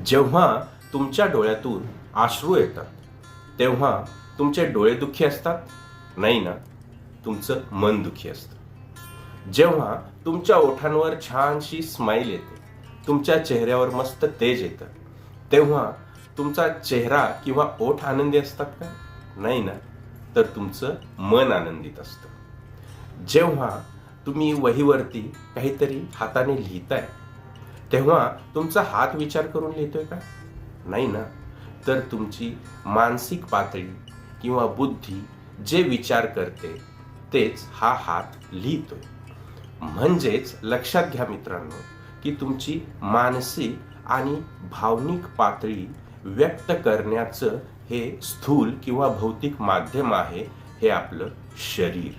जेव्हा तुमच्या डोळ्यातून अश्रू येतात तेव्हा तुमचे डोळे दुःखी असतात? नाही ना, तुमचं मन दुःखी असतं. जेव्हा तुमच्या ओठांवर छानशी स्माईल येते, तुमच्या चेहऱ्यावर मस्त तेज येतं, तेव्हा तुमचा चेहरा किंवा ओठ आनंदी असतात का? नाही ना, तर तुमचं मन आनंदित असतं. जेव्हा तुम्ही वहीवरती काहीतरी हाताने लिहिताय तेव्हा तुमचा हात विचार करून लिहितोय का? नाही ना, तर तुमची मानसिक पातळी किंवा बुद्धी जे विचार करते तेच हा हात लिहितोय. म्हणजेच लक्षात घ्या मित्रांनो, की तुमची मानसिक आणि भावनिक पातळी व्यक्त करण्याचं हे स्थूल किंवा भौतिक माध्यम आहे, हे आपलं शरीर.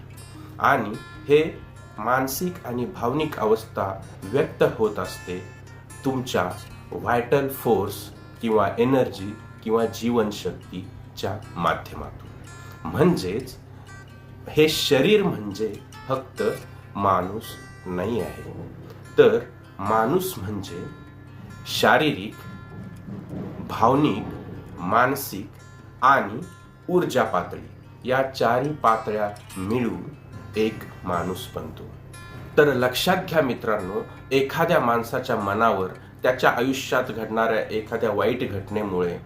आणि हे मानसिक आणि भावनिक अवस्था व्यक्त होत असते तुमच्या व्हायटल फोर्स किंवा एनर्जी किंवा जीवनशक्तीच्या माध्यमातून. म्हणजेच हे शरीर म्हणजे फक्त माणूस नाही आहे, तर माणूस म्हणजे शारीरिक, भावनिक, मानसिक आणि ऊर्जा पातळी या चारही पातळ्या मिळून एक माणूस बनतो. तर लक्षात घ्या मित्रांनो, एखाद्या माणसाच्या मनावर त्याच्या आयुष्यात घडणाऱ्या एखाद्या वाईट घटनेमुळे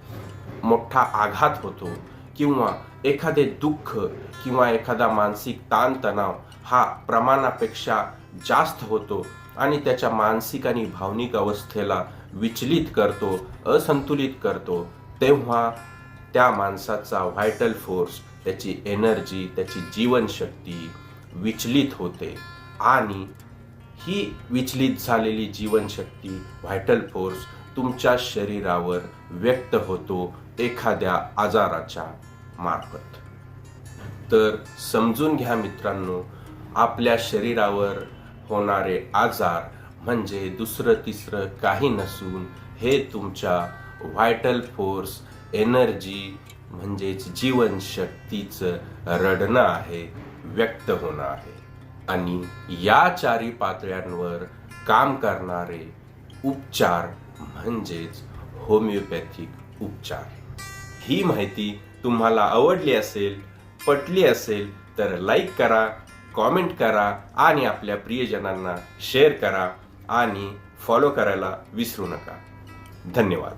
मोठा आघात होतो किंवा एखादे दुःख किंवा एखादा मानसिक ताणतणाव हा प्रमाणापेक्षा जास्त होतो आणि त्याच्या मानसिक आणि भावनिक अवस्थेला विचलित करतो, असंतुलित करतो, तेव्हा त्या माणसाचा व्हायटल फोर्स, त्याची एनर्जी, त्याची जीवनशक्ती विचलित होते आणि ही विचलित झालेली जीवनशक्ती, व्हायटल फोर्स तुमच्या शरीरावर व्यक्त होतो एखाद्या आजाराच्या मार्फत. तर समजून घ्या मित्रांनो, आपल्या शरीरावर होणारे आजार म्हणजे दुसरं तिसरं काही नसून हे तुमच्या व्हायटल फोर्स, एनर्जी म्हणजेच जीवनशक्तीचं रडणं आहे, व्यक्त होणं आहे. आणि या चारी पातळ्यांवर काम करणारे उपचार म्हणजेच होमिओपॅथिक उपचार. ही माहिती तुम्हाला आवडली असेल, पटली असेल तर लाईक करा, कॉमेंट करा आणि आपल्या प्रियजनांना शेअर करा आणि फॉलो करायला विसरू नका. धन्यवाद.